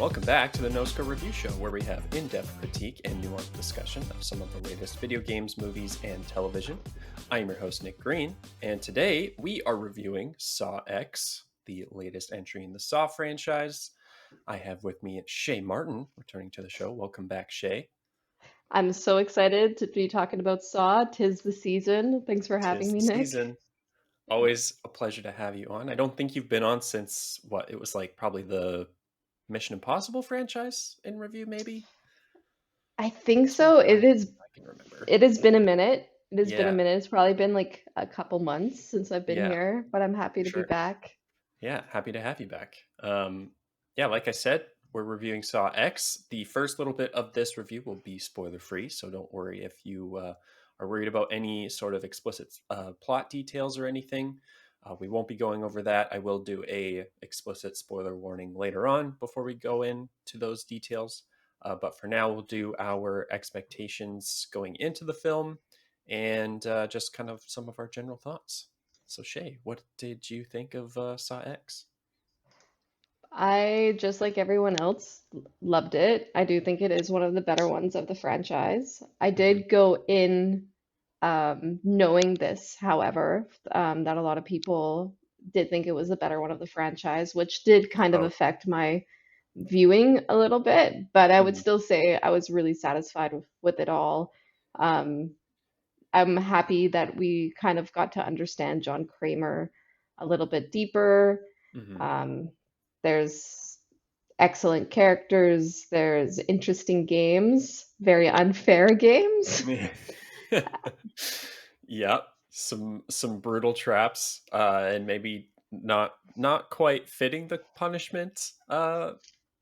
Welcome back to the No Score Review Show, where we have in-depth critique and nuanced discussion of some of the latest video games, movies, and television. I am your host, Nick Green, and today we are reviewing Saw X, the latest entry in the Saw franchise. I have with me Shay Martin, returning to the show. Welcome back, Shay. I'm so excited to be talking about Saw. 'Tis the season. Thanks for having Tis me, the Nick. season. Always a pleasure to have you on. I don't think you've been on since, it was like probably the Mission Impossible franchise in review, maybe? I think As far so. as I can remember. It has been a minute. It has been a Yeah, minute. It's probably been like a couple months since I've been yeah, here, but I'm for happy to be sure. back. Yeah, happy to have you back. Yeah, like I said, we're reviewing Saw X. The first little bit of this review will be spoiler free, so don't worry if you are worried about any sort of explicit plot details or anything. We won't be going over that. I will do a explicit spoiler warning later on before we go into those details. But for now, we'll do our expectations going into the film and just kind of some of our general thoughts. So Shay, what did you think of Saw X? I, just like everyone else, loved it. I do think it is one of the better ones of the franchise. I Hmm. did go in knowing this, however, that a lot of people did think it was the better one of the franchise, which did kind of Oh, affect my viewing a little bit, but I would mhm. still say I was really satisfied with it all. Um, I'm happy that we kind of got to understand John Kramer a little bit deeper. Mhm. Um, there's excellent characters, there's interesting games, very unfair games. Yeah, some brutal traps, and maybe not quite fitting the punishment,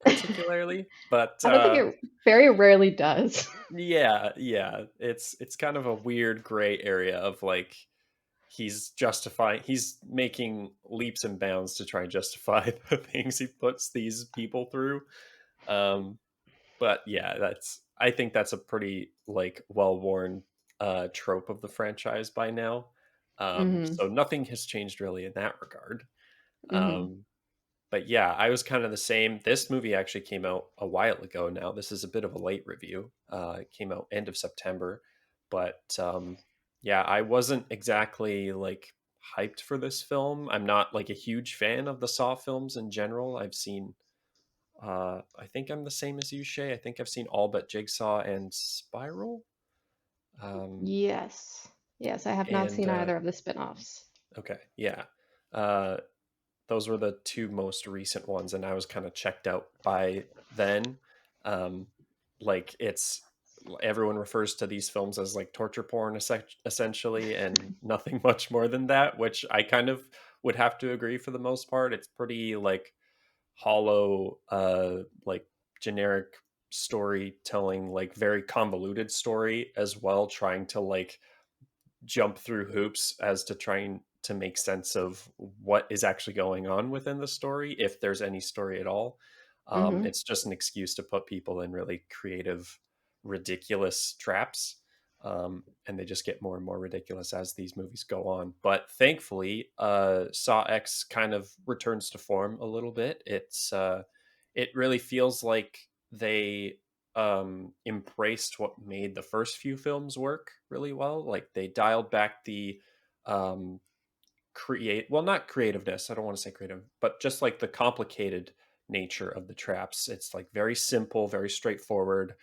particularly, but I don't think it very rarely does. yeah, it's kind of a weird gray area of like he's making leaps and bounds to try and justify the things he puts these people through. Um, But yeah, I think that's a pretty like well-worn trope of the franchise by now. Hmm. So nothing has changed really in that regard. Hmm. Um, but yeah, I was kind of the same. This movie actually came out a while ago now. This is a bit of a late review. It came out end of September, but yeah, I wasn't exactly like hyped for this film. I'm not like a huge fan of the Saw films in general. I've seen I think I'm the same as you, Shay. I think I've seen all but Jigsaw and Spiral. Um, Yes. Yes, I have not and seen either of the spin-offs. okay, yeah. Uh, those were the two most recent ones, and I was kind of checked out by then. Um, like it's everyone refers to these films as like torture porn, essentially, and nothing much more than that, which I kind of would have to agree for the most part. It's pretty like hollow like generic storytelling, like very convoluted story as well, trying to like jump through hoops as to trying to make sense of what is actually going on within the story, if there's any story at all. Hmm. It's just an excuse to put people in really creative ridiculous traps, and they just get more and more ridiculous as these movies go on. But thankfully, Saw X kind of returns to form a little bit. It really feels like they embraced what made the first few films work really well. Like they dialed back the um, not creativeness. I don't want to say creative, but just like the complicated nature of the traps. It's like very simple, very straightforward.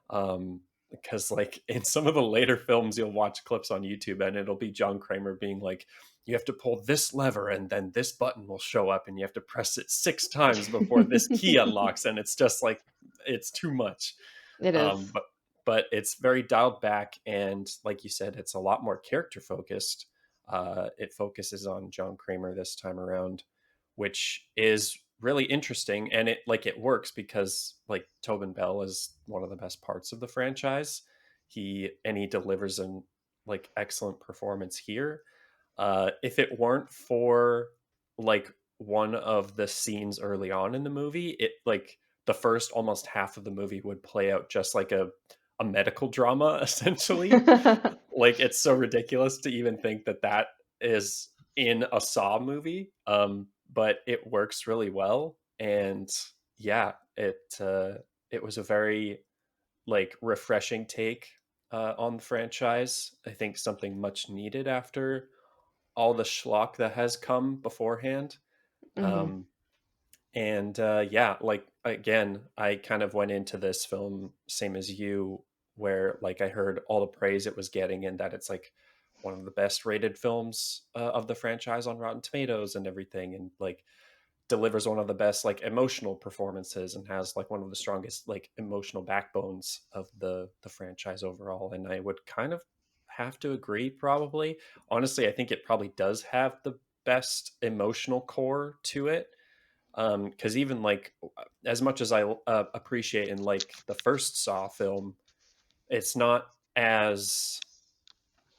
Because like in some of the later films, you'll watch clips on YouTube and it'll be John Kramer being like, you have to pull this lever and then this button will show up and you have to press it 6 times before this key unlocks. And it's just like, it's too much. It Um, is. but, but it's very dialed back. And like you said, it's a lot more character focused. It focuses on John Kramer this time around, which is really interesting, and it works because like Tobin Bell is one of the best parts of the franchise. He delivers an like excellent performance here. If it weren't for like one of the scenes early on in the movie, it like the first almost half of the movie would play out just like a medical drama essentially. Like it's so ridiculous to even think that that is in a Saw movie. But it works really well. And yeah, It was a very like refreshing take on the franchise. I think something much needed after all the schlock that has come beforehand. Hmm. Um, and yeah, like again, I kind of went into this film same as you, where like I heard all the praise it was getting, and that it's like one of the best rated films of the franchise on Rotten Tomatoes and everything, and like delivers one of the best like emotional performances and has like one of the strongest like emotional backbones of the franchise overall. And I would kind of have to agree, probably. Honestly, I think it probably does have the best emotional core to it, because even like as much as I appreciate and like the first Saw film, it's not as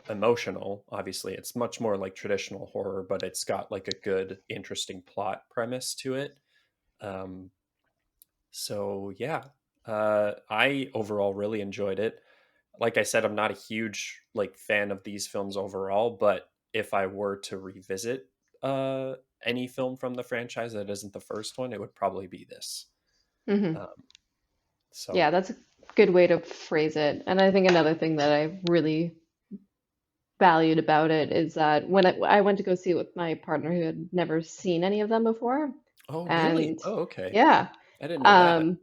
emotional. Obviously, it's much more like traditional horror, but it's got like a good interesting plot premise to it. um so yeah, I overall really enjoyed it. Like I said, I'm not a huge like fan of these films overall, but if I were to revisit uh any film from the franchise that isn't the first one, it would probably be this. Hmm. um so Yeah, that's a good way to phrase it. And I think another thing that I really valued about it is that when I went to go see it with my partner who had never seen any of them before, Oh really? and Oh, okay. yeah, I didn't know that. um,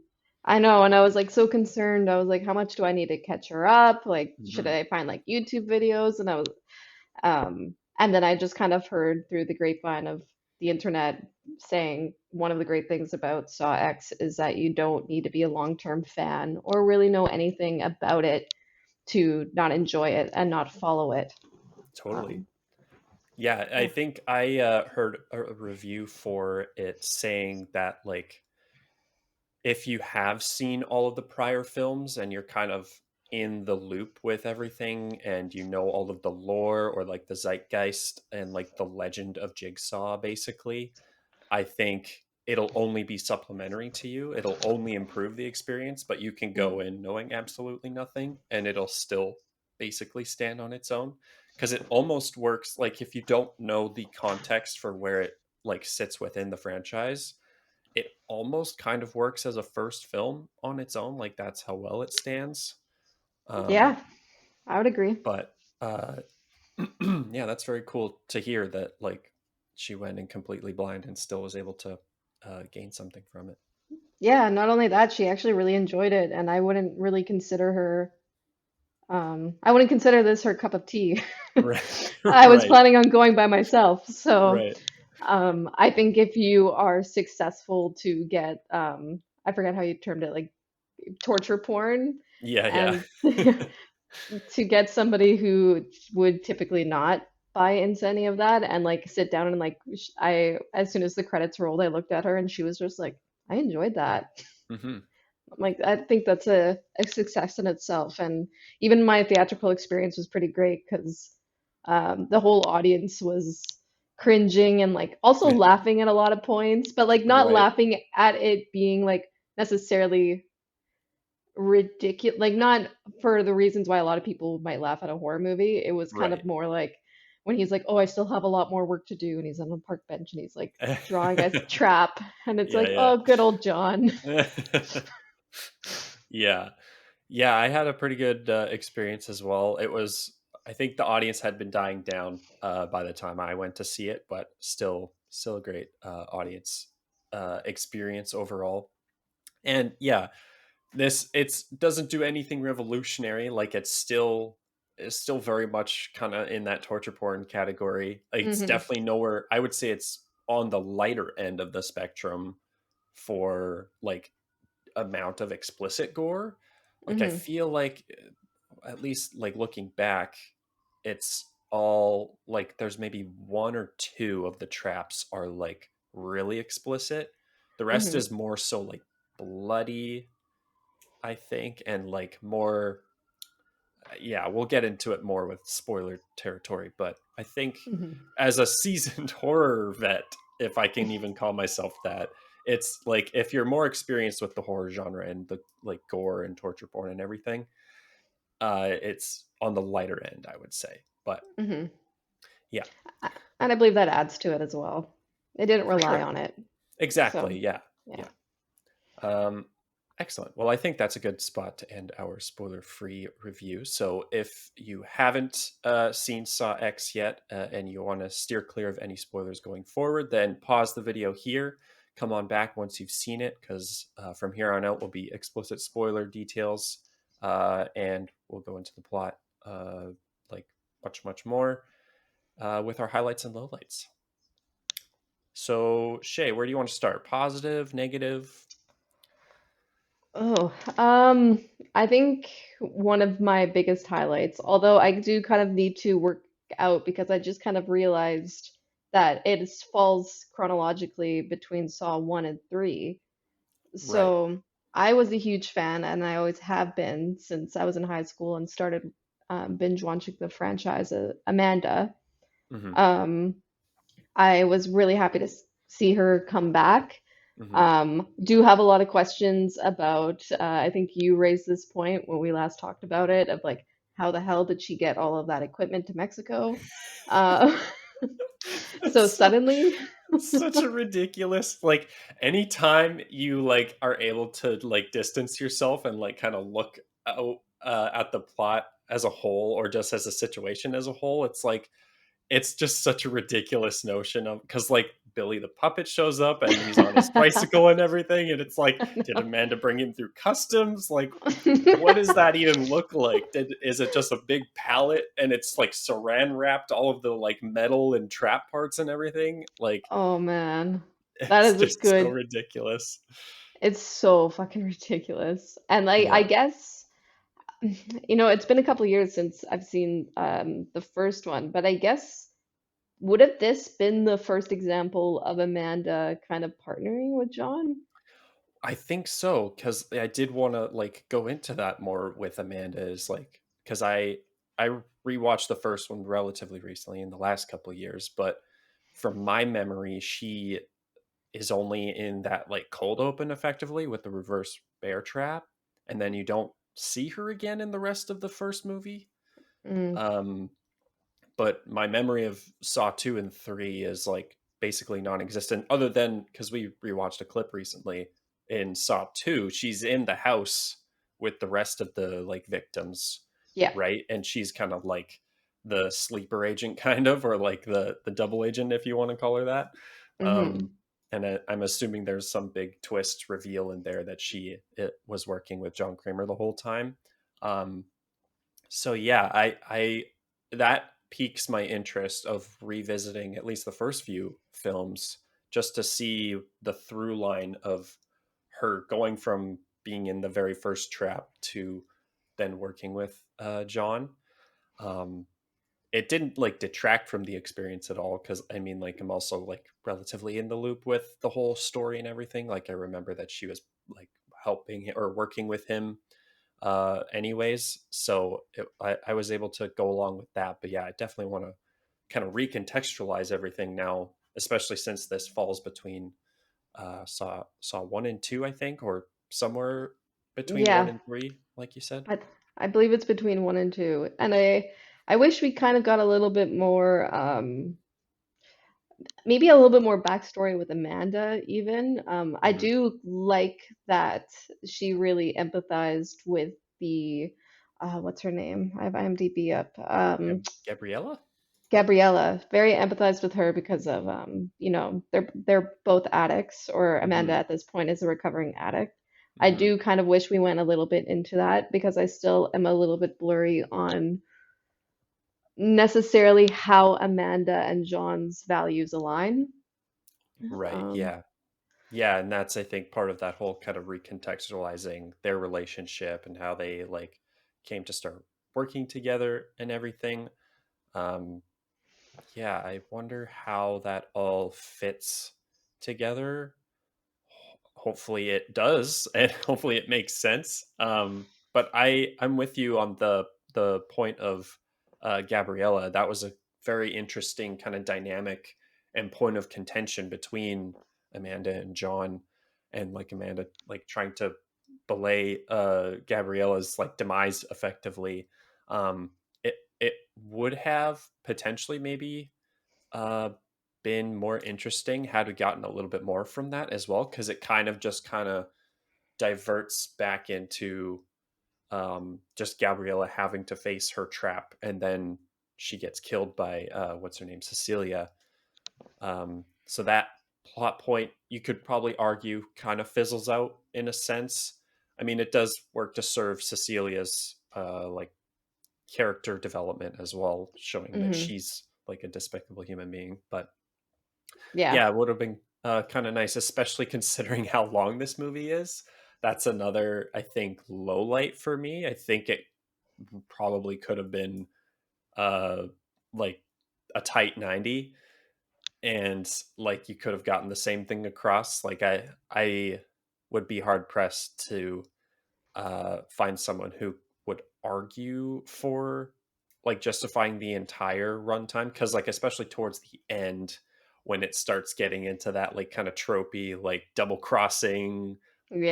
I know, and I was like so concerned. I was like, how much do I need to catch her up? Like, should Hmm. I find like YouTube videos? And I was, and then I just kind of heard through the grapevine of the internet saying one of the great things about Saw X is that you don't need to be a long-term fan or really know anything about it to not enjoy it and not follow it. Totally. Um, Yeah, I yeah. think I heard a review for it saying that like if you have seen all of the prior films and you're kind of in the loop with everything and you know all of the lore or like the zeitgeist and like the legend of Jigsaw, basically, I think it'll only be supplementary to you. It'll only improve the experience, but you can go Mhm. in knowing absolutely nothing and it'll still basically stand on its own, because it almost works like if you don't know the context for where it like sits within the franchise, it almost kind of works as a first film on its own. Like that's how well it stands. Um, Yeah, I would agree. but yeah, that's very cool to hear that like she went in completely blind and still was able to gain something from it. Yeah, not only that, she actually really enjoyed it, and I wouldn't really consider her, I wouldn't consider this her cup of tea. Right, I was right, planning on going by myself, so right. I think if you are successful to get, I forget how you termed it, like torture porn, Yeah, and yeah. to get somebody who would typically not buy into any of that and like sit down and like I as soon as the credits rolled, I looked at her and she was just like, I enjoyed that. Hmm. Like I think that's a success in itself. And even my theatrical experience was pretty great because the whole audience was cringing and like also laughing at a lot of points, but like not Right. laughing at it being like necessarily ridiculous, like not for the reasons why a lot of people might laugh at a horror movie. It was kind of Right. more like when he's like, "Oh, I still have a lot more work to do," and he's on the park bench and he's like drawing a trap, and it's like, Yeah, "Oh, good old John." yeah. Yeah. Yeah, I had a pretty good experience as well. It was, I think the audience had been dying down by the time I went to see it, but still a great audience experience overall. And yeah, this it's doesn't do anything revolutionary. Like it's still very much kind of in that torture porn category. It's Hmm. definitely nowhere. I would say it's on the lighter end of the spectrum for like amount of explicit gore. Like I Hmm. feel like at least like looking back, it's all like there's maybe one or two of the traps are like really explicit. The rest Hmm. is more so like bloody, I think, and like more, yeah, we'll get into it more with spoiler territory, but I think Hmm. as a seasoned horror vet, if I can even call myself that, it's like if you're more experienced with the horror genre and the like gore and torture porn and everything, it's on the lighter end, I would say. But Hmm. yeah, And I believe that adds to it as well. It didn't for rely sure. on it, so Exactly. Yeah. yeah. Yeah. Um, Excellent. Well, I think that's a good spot to end our spoiler-free review. So, if you haven't seen Saw X yet and you want to steer clear of any spoilers going forward, then pause the video here. Come on back once you've seen it, because from here on out will be explicit spoiler details, and we'll go into the plot like much, much more with our highlights and lowlights. So, Shay, where do you want to start? Positive, negative? Oh, I think one of my biggest highlights, although I do kind of need to work out because I just kind of realized that falls chronologically between Saw 1 and 3. Right. So I was a huge fan, and I always have been since I was in high school and started binge watching the franchise, Amanda. Hmm. Um, I was really happy to see her come back. Hmm. Do have a lot of questions about, I think you raised this point when we last talked about it, of like, how the hell did she get all of that equipment to Mexico? Uh, so So suddenly, such a ridiculous, like, anytime you like are able to like distance yourself and like kind of look out at the plot as a whole or just as a situation as a whole, it's like it's just such a ridiculous notion of, because like Billy the puppet shows up and he's on his bicycle and everything, and it's like, did I Amanda bring him through customs? Like, what does know. that even look like? Is it just a big pallet and it's like saran wrapped all of the like metal and trap parts and everything? Like, Oh man, that it's is a just so good. ridiculous. It's so fucking ridiculous. And like, I Yeah. guess, it's been a couple years since I've seen the first one, but I guess would have this been the first example of Amanda kind of partnering with John? I think so, because I did want to like go into that more with Amanda, is like, because I rewatched the first one relatively recently in the last couple of years, but from my memory, she is only in that like cold open effectively with the reverse bear trap, and then you don't see her again in the rest of the first movie. Mm, Um, but my memory of Saw 2 and 3 is like basically non-existent, other than because we rewatched a clip recently. In Saw 2, she's in the house with the rest of the like victims, yeah. right? And she's kind of like the sleeper agent kind of, or like the double agent, if you want to call her that. Hmm. um and I'm assuming there's some big twist reveal in there that was working with John Kramer the whole time. um so yeah, I that piques my interest of revisiting at least the first few films, just to see the through line of her going from being in the very first trap to then working with John. Um, it didn't like detract from the experience at all, because I mean, like, I'm also like relatively in the loop with the whole story and everything. Like, I remember that she was like helping or working with him anyways, so I was able to go along with that. But yeah, I definitely want to kind of recontextualize everything now, especially since this falls between saw 1 and 2, I think, or somewhere between one Yeah, and three, like you said. I I believe it's between 1 and 2. And I wish we kind of got a little bit more maybe a little bit more backstory with Amanda even. I Hmm. do like that she really empathized with the what's her name? I have IMDb up. Gabriella. Gabriella, very empathized with her because of they're both addicts, or Amanda Hmm. at this point is a recovering addict. I Hmm. do kind of wish we went a little bit into that because I still am a little bit blurry on necessarily how Amanda and John's values align. Right. Um, Yeah. Yeah, and that's, I think, part of that whole kind of recontextualizing their relationship and how they like came to start working together and everything. um Yeah, I wonder how that all fits together. Hopefully it does, and hopefully it makes sense. But I'm with you on the point of Gabriella. That was a very interesting kind of dynamic and point of contention between Amanda and John, and like Amanda like trying to belay Gabriella's like demise effectively. It would have potentially maybe uh, been more interesting had we gotten a little bit more from that as well, because it kind of just kind of diverts back into just Gabriella having to face her trap, and then she gets killed by what's her name, Cecilia. So that plot point, you could probably argue, kind of fizzles out in a sense. I mean, it does work to serve Cecilia's like character development as well, showing that Hmm. she's like a despicable human being. But Yeah. yeah, it would have been kind of nice, especially considering how long this movie is. That's another, I think, low light for me. I think it probably could have been uh like a tight 90, and like you could have gotten the same thing across. Like I would be hard pressed to find someone who would argue for like justifying the entire runtime, because like especially towards the end, when it starts getting into that like kind of tropey like double crossing,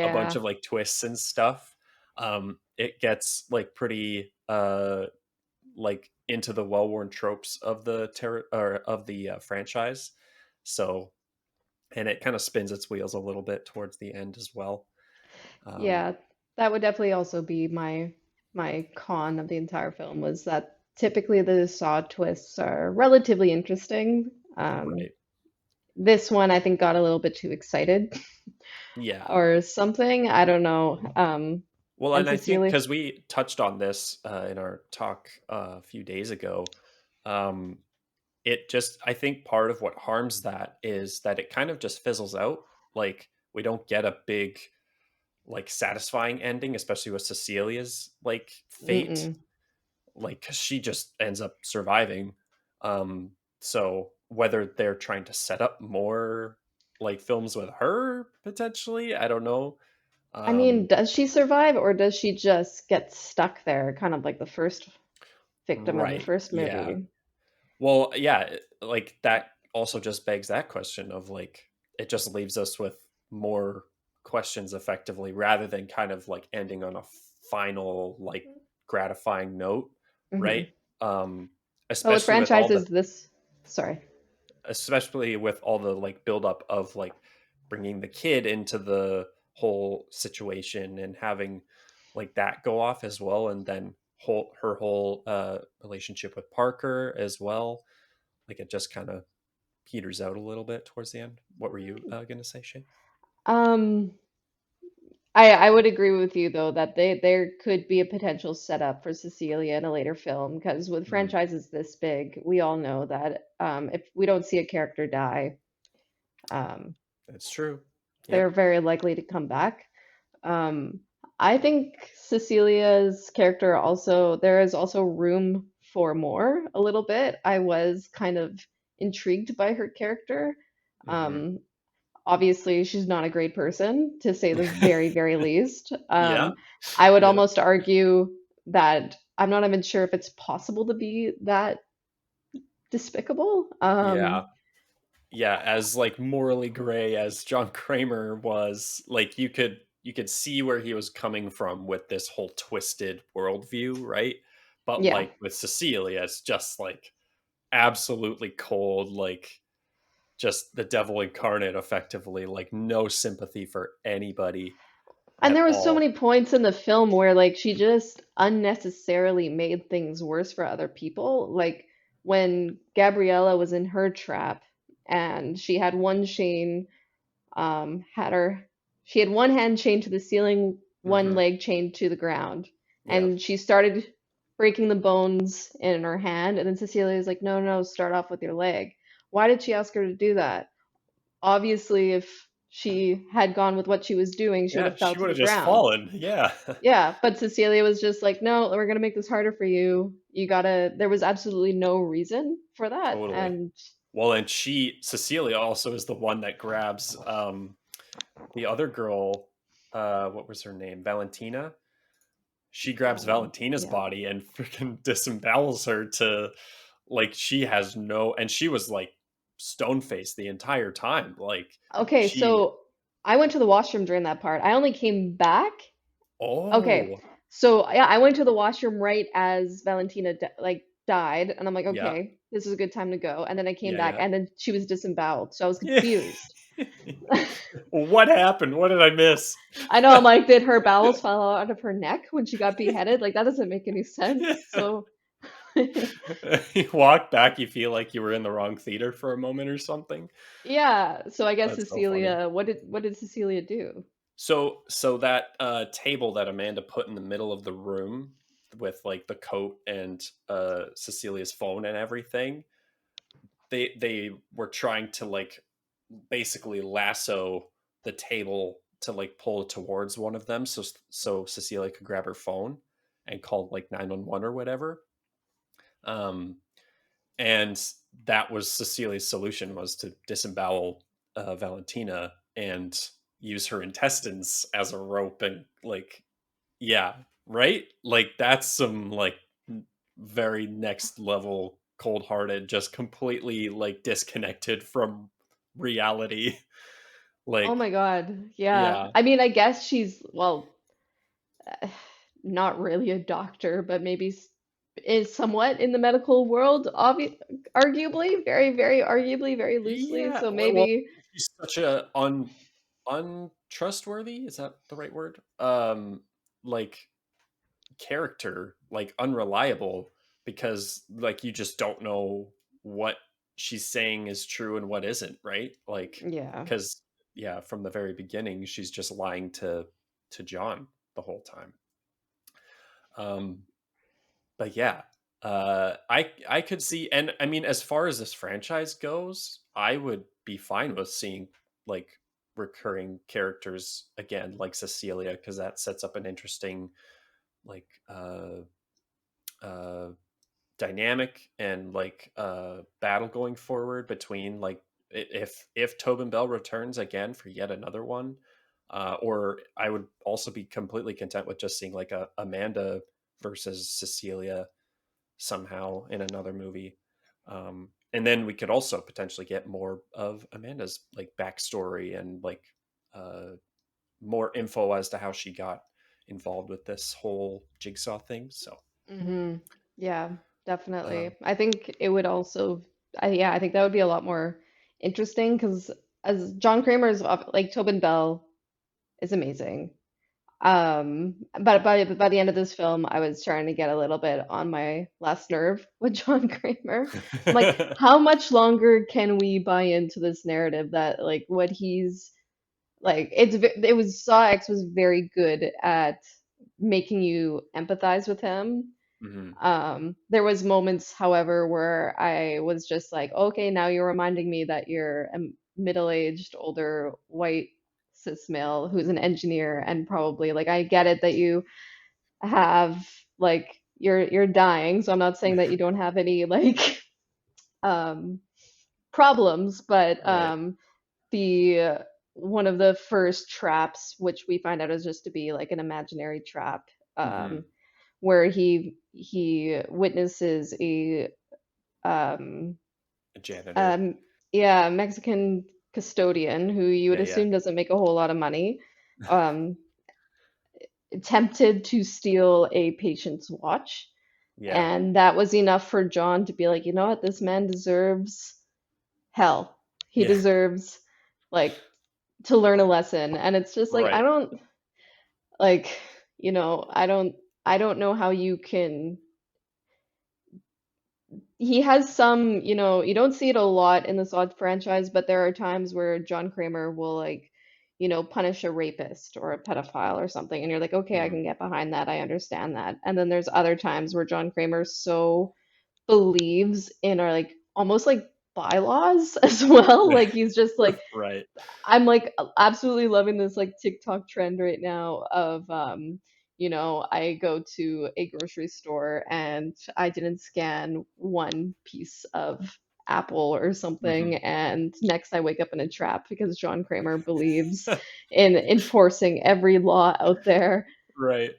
a bunch Yeah. of like twists and stuff, it gets like pretty like into the well-worn tropes of the or of the franchise. So, and it kind of spins its wheels a little bit towards the end as well. um, Yeah. That would definitely also be my con of the entire film was that typically the Saw twists are relatively interesting. right. This one I think got a little bit too excited Yeah. or something. I don't know. Well, And and I think Cecilia. because we touched on this in our talk a few days ago, um, it just, I think part of what harms that is that it kind of just fizzles out. Like we don't get a big, like satisfying ending, especially with Cecilia's like fate. Mm-mm. Like 'cause she just ends up surviving. So whether they're trying to set up more like films with her potentially, I don't know. I mean, Um, does she survive or does she just get stuck there, kind of like the first victim of the right. first Yeah. movie? Well, yeah, like that also just begs that question of like it just leaves us with more questions effectively, rather than kind of like ending on a final like gratifying note, Hmm. right? Um But with especially with all the franchises, this, sorry. especially with all the like buildup of like bringing the kid into the whole situation and having like that go off as well, and then her whole relationship with Parker as well, like it just kind of peters out a little bit towards the end. What were you gonna say, Shay? Um, I would agree with you though that there could be a potential setup for Cecilia in a later film because with Mm, franchises this big, we all know that if we don't see a character die, um, that's true. they're Yep. very likely to come back. Um, I think Cecilia's character also, there is also room for more a little bit. I was kind of intrigued by her character. Hmm. Um, Obviously, she's not a great person, to say the very, very least. Yeah. I would Yep. almost argue that I'm not even sure if it's possible to be that despicable. Yeah. Yeah, as like morally gray as John Kramer was, like you could see where he was coming from with this whole twisted worldview, right? But Yeah. like with Cecilia, it's just like absolutely cold, like just the devil incarnate, effectively, like no sympathy for anybody And at there was so all. many points in the film where like she just unnecessarily made things worse for other people. Like when Gabriella was in her trap and she had one chain, had her she had one hand chained to the ceiling, one Hmm. leg chained to the ground. Yeah. And she started breaking the bones in her hand, and then Cecilia was like, "No, no, start off with your leg." Why did she ask her to do that? Obviously, if she had gone with what she was doing, she would Yeah, have fell she to would the have just ground. fallen. Yeah. Yeah, but Cecilia was just like, no, we're gonna make this harder for you. You gotta, there was absolutely no reason for that. Totally. And Well, and Cecilia also is the one that grabs the other girl, what was her name? Valentina. She grabs Valentina's yeah. body and freaking disembowels her to like she has no, and she was like stone faced the entire time. Like Okay, she so I went to the washroom during that part. I only came back. Okay, oh so yeah, I went to the washroom right as Valentina like died, and I'm like, yeah, okay, this is a good time to go. And then I came back, yeah, and then she was disemboweled, so I was yeah. confused. What happened? What did I miss? I know, I'm like, did her bowels fall out of her neck when she got beheaded? Like, that doesn't make any sense. So, You walk back, you feel like you were in the wrong theater for a moment or something. yeah. So I guess That's so funny. Cecilia, what did Cecilia do? So that table that Amanda put in the middle of the room with like the coat and Cecilia's phone and everything, they were trying to like basically lasso the table to like pull towards one of them so Cecilia could grab her phone and call like 911 or whatever. Um and that was Cecilia's solution, was to disembowel Valentina and use her intestines as a rope and like, yeah, right, like that's some like very next level cold hearted, just completely like disconnected from reality. Oh Like, my God. Yeah. yeah, I mean, I guess she's, well, not really a doctor, but maybe is somewhat in the medical world, arguably, very, very arguably, very loosely. yeah, So well, maybe, she's such a untrustworthy, is that the right word, like character, like unreliable, because like you just don't know what she's saying is true and what isn't, right? Like, yeah. because yeah, from the very beginning she's just lying to John the whole time. um but yeah, I could see, and I mean, as far as this franchise goes, I would be fine with seeing like recurring characters again, like Cecilia, because that sets up an interesting like uh dynamic and like battle going forward between like, if Tobin Bell returns again for yet another one, or I would also be completely content with just seeing like a Amanda versus Cecilia somehow in another movie. And then we could also potentially get more of Amanda's like backstory and like uh more info as to how she got involved with this whole Jigsaw thing. So Hmm. Yeah, um definitely. I think it would also, yeah, I think that would be a lot more interesting because as John Kramer's, like Tobin Bell is amazing. But by the end of this film, I was starting to get a little bit on my last nerve with John Kramer. I'm like, how much longer can we buy into this narrative that like what he's like? It was Saw X was very good at making you empathize with him. mhm. There was moments, however, where I was just like, okay, now you're reminding me that you're a middle-aged, older, white cis male who's an engineer, and probably like I get it that you have like you're dying, so I'm not saying that you don't have any like um problems, but Right. the one of the first traps, which we find out is just to be like an imaginary trap, Hmm. where he witnesses a um A janitor. um yeah, Mexican custodian who you would Yeah, yeah, assume doesn't make a whole lot of money, um tempted to steal a patient's watch. yeah, And that was enough for John to be like, you know what, this man deserves hell. He yeah. deserves like to learn a lesson. And it's just like I Right. don't like, I don't know how you can. He has some, you don't see it a lot in the Saw franchise, but there are times where John Kramer will like, punish a rapist or a pedophile or something, and you're like, okay, I Mm. can get behind that, I understand that. And then there's other times where John Kramer so believes in our like almost like bylaws as well. Like he's just like, Right. I'm like absolutely loving this like TikTok trend right now of I go to a grocery store and I didn't scan one piece of apple or something, Hmm. and next I wake up in a trap because John Kramer believes in enforcing every law out there. Right.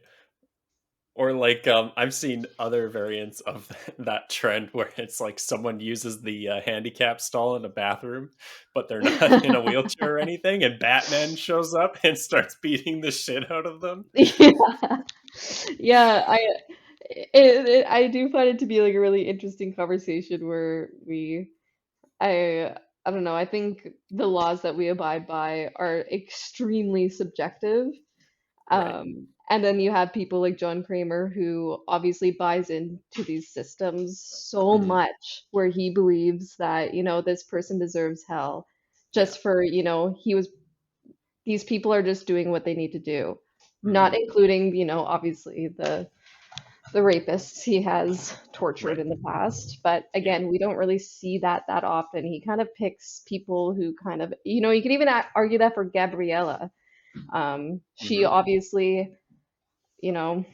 Or like, I've seen other variants of that trend where it's like someone uses the handicap stall in a bathroom, but they're not in a wheelchair or anything, and Batman shows up and starts beating the shit out of them. Yeah. Yeah, I do find it to be like a really interesting conversation where I I don't know. I think the laws that we abide by are extremely subjective. Right. And then you have people like John Kramer who obviously buys into these systems so Hmm. much, where he believes that, this person deserves hell Yeah. just for, these people are just doing what they need to do, not Hmm. including, obviously the rapists he has tortured Right. in the past. But Yeah. again, we don't really see that often. He kind of picks people who kind of, you could even argue that for Gabriella. She Hmm. obviously, you know,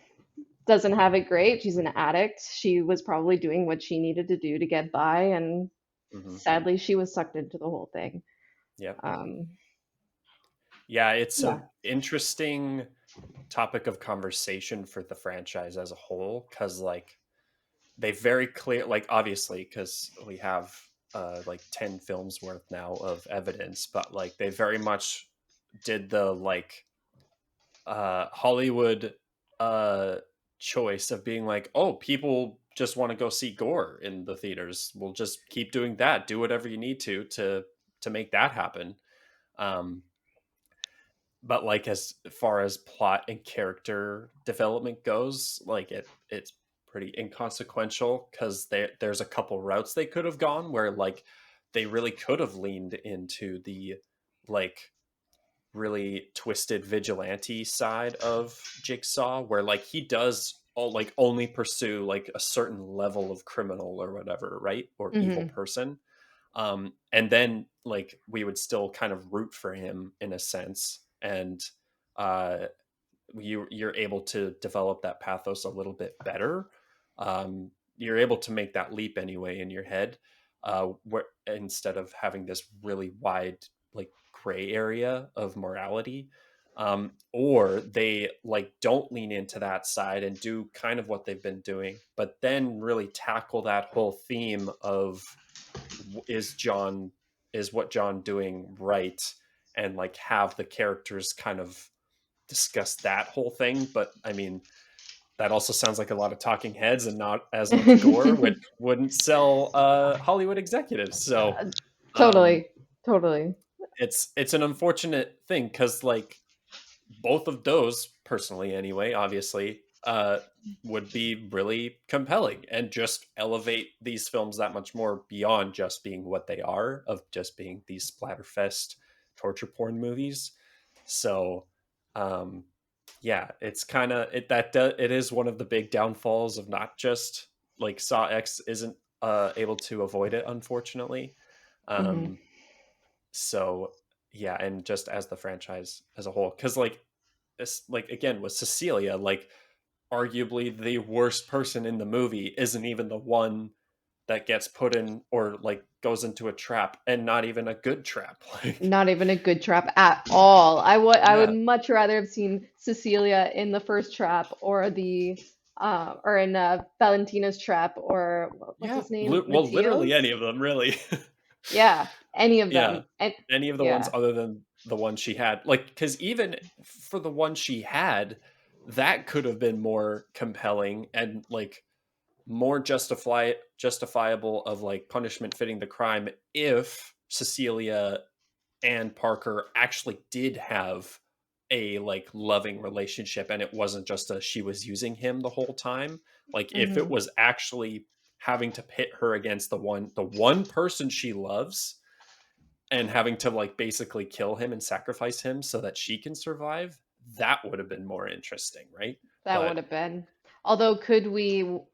doesn't have it great. She's an addict. She was probably doing what she needed to do to get by, and Hmm. sadly, she was sucked into the whole thing. Yeah. Um, Yeah. It's yeah. a interesting topic of conversation for the franchise as a whole, because like they very clear, like obviously because we have like 10 films worth now of evidence, but like they very much did the like Hollywood uh choice of being like, oh, people just want to go see gore in the theaters, we'll just keep doing that, do whatever you need to make that happen. um but like as far as plot and character development goes, like it's pretty inconsequential, because there's a couple routes they could have gone where like they really could have leaned into the like really twisted vigilante side of Jigsaw, where like he does all like only pursue like a certain level of criminal or whatever, right, or evil Hmm. person. And then like we would still kind of root for him in a sense, and uh you're able to develop that pathos a little bit better. You're able to make that leap anyway in your head, where instead of having this really wide like gray area of morality. Or they like don't lean into that side and do kind of what they've been doing, but then really tackle that whole theme of is John is what John doing right, and like have the characters kind of discuss that whole thing. But I mean, that also sounds like a lot of talking heads and not as much gore, which wouldn't sell Hollywood executives. So um, Totally, totally. it's an unfortunate thing, because like both of those, personally anyway, obviously, would be really compelling and just elevate these films that much more beyond just being what they are, of just being these splatterfest torture porn movies. So um yeah, it's kind of it is one of the big downfalls of not just like Saw X isn't able to avoid it, unfortunately. Hmm. um so yeah, and just as the franchise as a whole, because like this, like again with Cecilia, like arguably the worst person in the movie isn't even the one that gets put in or like goes into a trap, and not even a good trap. Like Not even a good trap at all. I would yeah, much rather have seen Cecilia in the first trap, or or in Valentina's trap, or what's yeah, his name? well literally Mateo's? any of them really. Yeah, any of Yeah, them. And any of the ones yeah. other than the one she had, like because even for the one she had, that could have been more compelling and like more justifiable of like punishment fitting the crime, if Cecilia and Parker actually did have a like loving relationship, and it wasn't just a she was using him the whole time. Like if it Hmm. was actually having to pit her against the one person she loves, and having to like basically kill him and sacrifice him so that she can survive, that would have been more interesting, right? That would But have been. Although,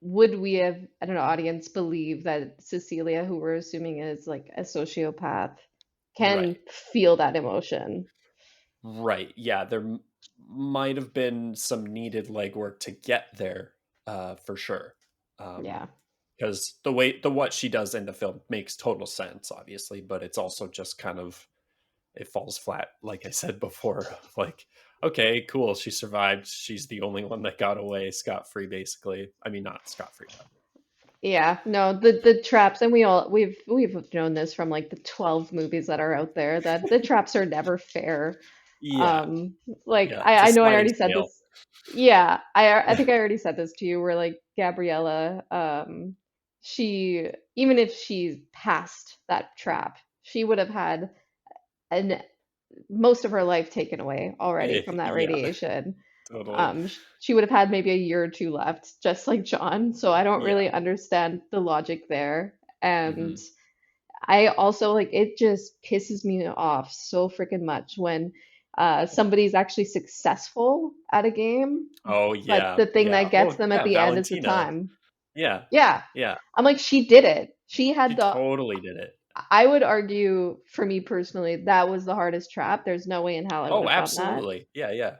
would we have, I don't know, audience believe that Cecilia, who we're assuming is like a sociopath, can right. feel that emotion? Right. Yeah, there might have been some needed legwork to get there, for sure. Yeah. Because the way the what she does in the film makes total sense, obviously, but it's also just kind of it falls flat, like I said before. Like, okay, cool, she survived. She's the only one that got away scot free, basically. I mean, not scot free, but Yeah, no, the traps, and we've known this from like the 12 movies that are out there, that the traps are never fair. yeah, Um, like yeah, it's a I know I sliding already said scale. this. Yeah, I think I already said this to you, where like Gabriella, she, even if she's past that trap, she would have had an most of her life taken away already from that Yeah, radiation. totally. She would have had maybe a year or two left, just like John. So I don't Yeah. really understand the logic there. And Hmm. I also like it just pisses me off so freaking much when somebody's actually successful at a game, Oh but yeah, the thing yeah. that gets Well, them at yeah, the end is the Valentina. time. Yeah, Yeah. yeah. I'm like, she did it. She She had the, totally did it. I would argue for me personally, that was the hardest trap. There's no way in hell I would Oh, have done that. absolutely. Yeah, yeah.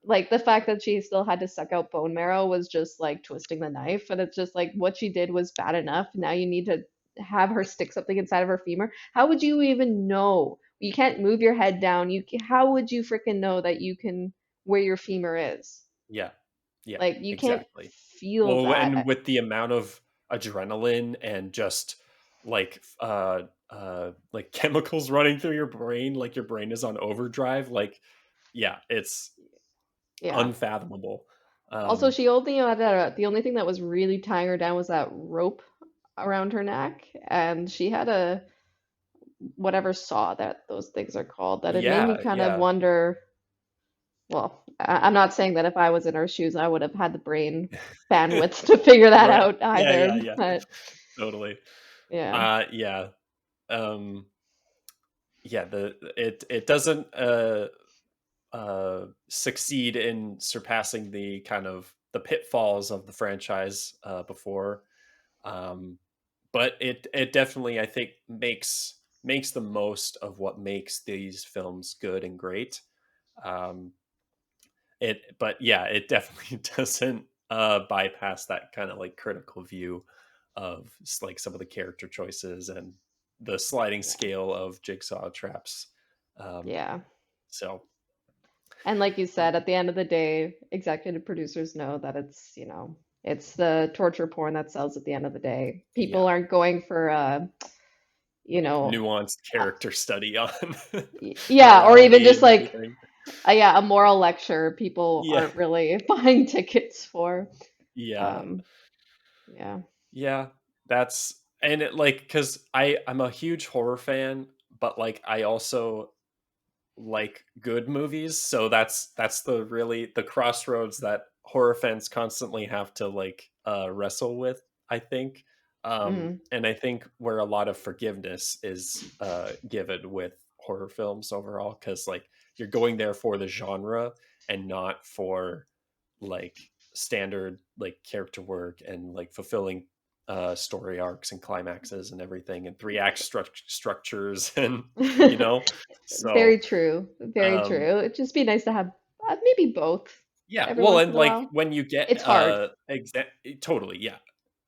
Like the fact that she still had to suck out bone marrow was just like twisting the knife. And it's just like what she did was bad enough. Now you need to have her stick something inside of her femur. How would you even know? You can't move your head down. How would you freaking know that you can where your femur is? Yeah. Yeah, Like you can't exactly. feel Well, and that. with the amount of adrenaline and just like like chemicals running through your brain, like your brain is on overdrive, like yeah, it's Yeah. unfathomable. Also, Um she only had the only thing that was really tying her down was that rope around her neck, and she had a whatever saw that those things are called. That it made me yeah, kind of yeah. wonder. Well, I'm not saying that if I was in her shoes, I would have had the brain bandwidth to figure that Right. out Yeah, either. yeah, yeah. But Totally. yeah, Yeah. Um yeah, it doesn't succeed in surpassing the kind of the pitfalls of the franchise before. Um, but it definitely I think makes the most of what makes these films good and great. Um, it but yeah, it definitely doesn't bypass that kind of like critical view of like some of the character choices and the sliding yeah, scale of jigsaw traps. Um, yeah. so And like you said, at the end of the day, executive producers know that it's the torture porn that sells at the end of the day. People yeah, aren't going for you like know, nuanced uh, character study on yeah, or even morality just and like everything. yeah, a moral lecture people Yeah, aren't really buying tickets for. yeah, Um, yeah. yeah. That's and it like because I'm a huge horror fan, but like I also like good movies, so that's the really the crossroads that horror fans constantly have to like wrestle with, I think. Mhm. And I think where a lot of forgiveness is given with horror films overall, because like you're going there for the genre and not for like standard like character work and like fulfilling story arcs and climaxes and everything and structures and you know. So Very true. Very um true. It'd just be nice to have maybe both yeah, every well, once and in a like while. when you get It's hard. totally, yeah.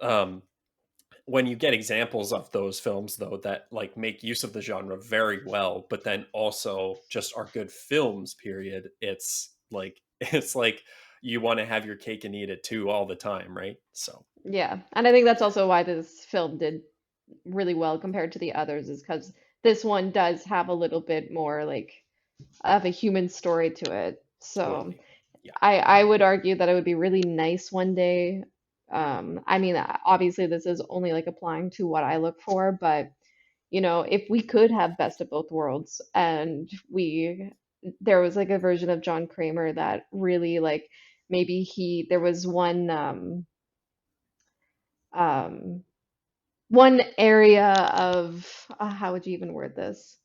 um when you get examples of those films though that like make use of the genre very well but then also just are good films period, it's like it's like you want to have your cake and eat it too all the time, right? So Yeah. And I think that's also why this film did really well compared to the others, is because this one does have a little bit more like of a human story to it. So totally. Yeah. I would argue that it would be really nice one day. I mean, obviously this is only like applying to what I look for, but if we could have best of both worlds and there was like a version of John Kramer that really like maybe there was um one area of how would you even word this?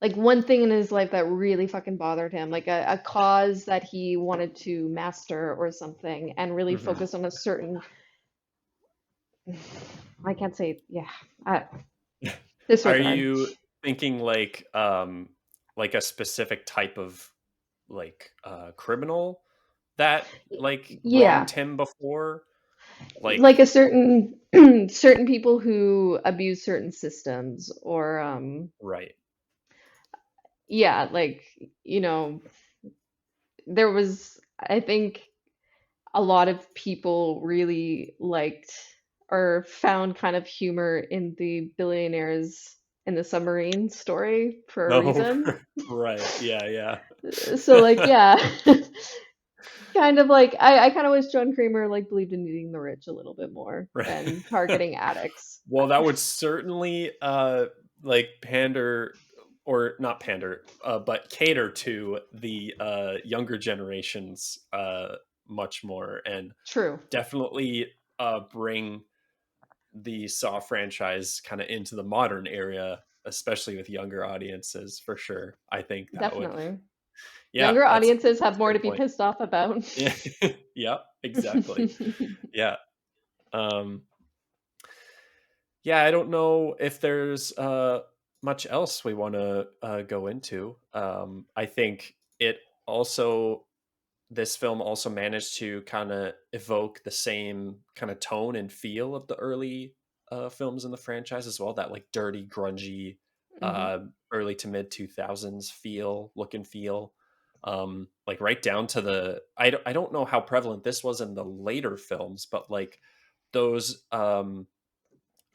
Like one thing in his life that really fucking bothered him, like a cause that he wanted to master or something, and really Hmm. focus on a certain. I can't say, yeah, Are disregard. you thinking like a specific type of like criminal that like Yeah, wronged him before? like a Like certain certain people who abuse certain systems, or right. yeah, like you know, there was, I think, a lot of people really liked or found kind of humor in the billionaires in the submarine story for a No, reason. right. Yeah, So yeah. like yeah. Kind of like I kind of wish John Kramer like believed in eating the rich a little bit more Right. than targeting addicts. Well, that would certainly like pander, or not pander, but cater to the younger generations much more, and True. definitely bring the Saw franchise kind of into the modern area, especially with younger audiences, for sure. I think that would, Definitely. yeah, Younger that's audiences have a more to great be point. pissed off about. Yeah, yeah, exactly. Yeah. Um, yeah, I don't know if there's much else we want to go into. I think it also, this film also managed to kind of evoke the same kind of tone and feel of the early films in the franchise as well. That like dirty, grungy, Hmm. early to mid 2000s look and feel. Like right down to the, I don't know how prevalent this was in the later films, but like those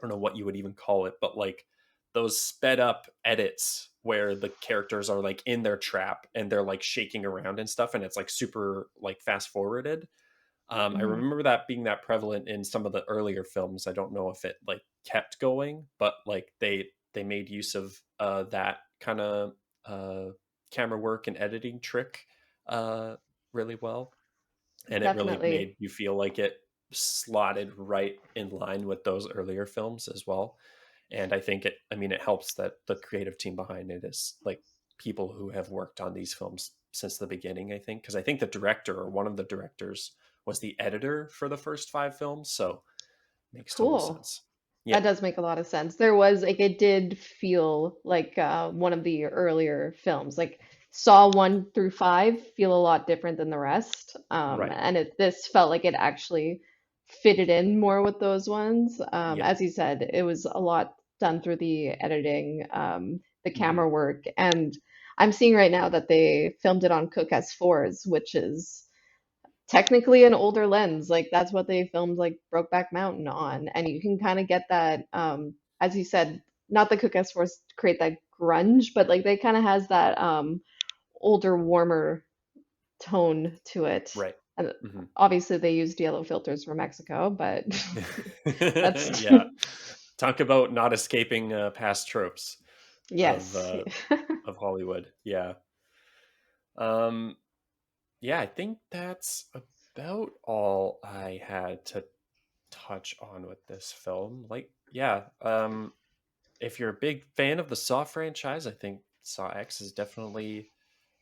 I don't know what you would even call it, but like those sped up edits where the characters are like in their trap and they're like shaking around and stuff, and it's like super like fast forwarded. I Hmm. remember that being that prevalent in some of the earlier films. I don't know if it like kept going, but like they made use of that kind of uh, camera work and editing trick uh, really well, and it really Definitely. made you feel like it slotted right in line with those earlier films as well. And I think it, I mean, it helps that the creative team behind it is like people who have worked on these films since the beginning, I think, because I think the director or one of the directors was the editor for the first five films, so it makes total Cool. sense. Yeah, That does make a lot of sense. There was like it did feel like one of the earlier films. Like Saw 1 through 5 feel a lot different than the rest. right. And this felt like it actually fitted in more with those ones. Yep. As you said, it was a lot done through the editing, the Hmm. camera work, and I'm seeing right now that they filmed it on Cook S4s, which is technically an older lens. Like that's what they filmed like Brokeback Mountain on. And you can kind of get that, as you said, not the Cook S4s create that grunge, but like they kind of has that older, warmer tone to it. Right. And Hmm. obviously they used yellow filters from Mexico, but that's Yeah. Talk about not escaping past tropes of yes. Hollywood. Yeah. Um, yeah, I think that's about all I had to touch on with this film. Like, yeah, if you're a big fan of the Saw franchise, I think Saw X is definitely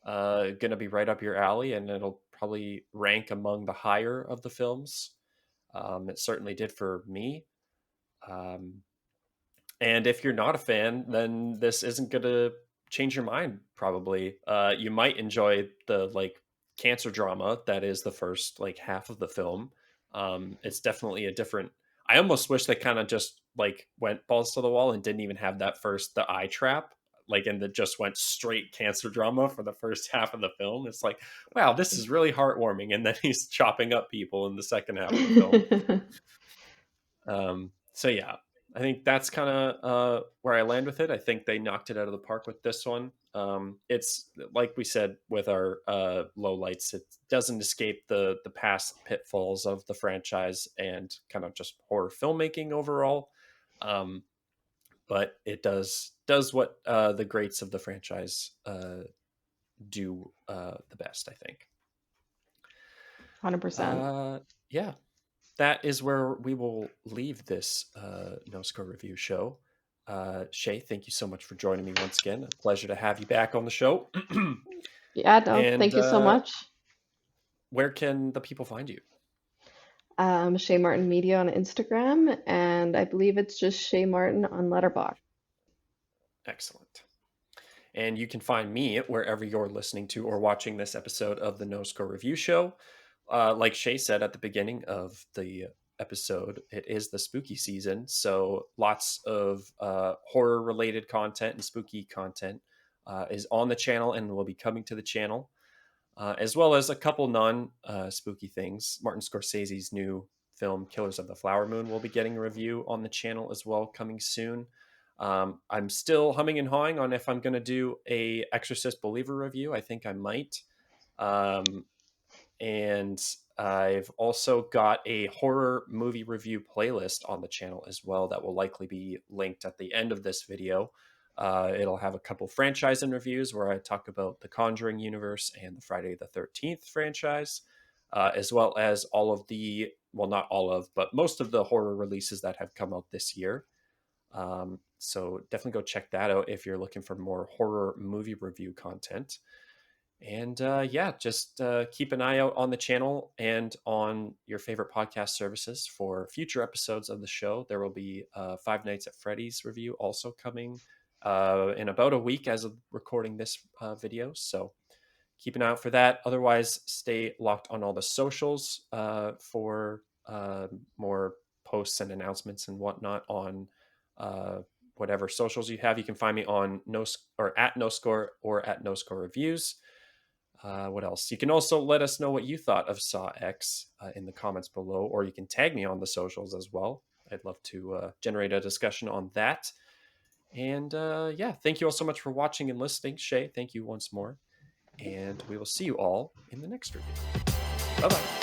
going to be right up your alley, and it'll probably rank among the higher of the films. It certainly did for me. Um, And if you're not a fan, then this isn't going to change your mind, probably. You might enjoy the like cancer drama that is the first like half of the film. It's definitely a different. I almost wish they kind of just like went balls to the wall and didn't even have that first, the eye trap, like, and that just went straight cancer drama for the first half of the film. It's like, wow, this is really heartwarming. And then he's chopping up people in the second half of the film. So yeah, I think that's kind of where I land with it. I think they knocked it out of the park with this one. It's like we said with our low lights, it doesn't escape the past pitfalls of the franchise and kind of just horror filmmaking overall. Um, but it does what the greats of the franchise do the best, I think. 100%. Uh, yeah, that is where we will leave this No Score Review show. Shay, thank you so much for joining me once again. A pleasure to have you back on the show. Yeah, no, And thank you so much. where can the people find you? Shay Martin Media on Instagram, and I believe it's just Shay Martin on Letterboxd. Excellent. And you can find me wherever you're listening to or watching this episode of the No Score Review Show. Like Shay said at the beginning of the episode, it is the spooky season. So lots of horror related content and spooky content is on the channel and will be coming to the channel, as well as a couple non spooky things. Martin Scorsese's new film, Killers of the Flower Moon, will be getting a review on the channel as well, coming soon. I'm still humming and hawing on if I'm going to do a Exorcist Believer review. I think I might. Um, And I've also got a horror movie review playlist on the channel as well that will likely be linked at the end of this video. It'll have a couple franchise and reviews where I talk about the Conjuring universe and the Friday the 13th franchise, as well as all of the, well, not all of, but most of the horror releases that have come out this year. So definitely go check that out if you're looking for more horror movie review content. And yeah, just keep an eye out on the channel and on your favorite podcast services for future episodes of the show. There will be Five Nights at Freddy's review also coming in about a week as of recording this video. So keep an eye out for that. Otherwise, stay locked on all the socials for more posts and announcements and whatnot on whatever socials you have. You can find me on at No Score or at No Score Reviews. What else? You can also let us know what you thought of Saw X in the comments below, or you can tag me on the socials as well. I'd love to generate a discussion on that. And yeah, thank you all so much for watching and listening. Shay, thank you once more. And we will see you all in the next review. Bye bye.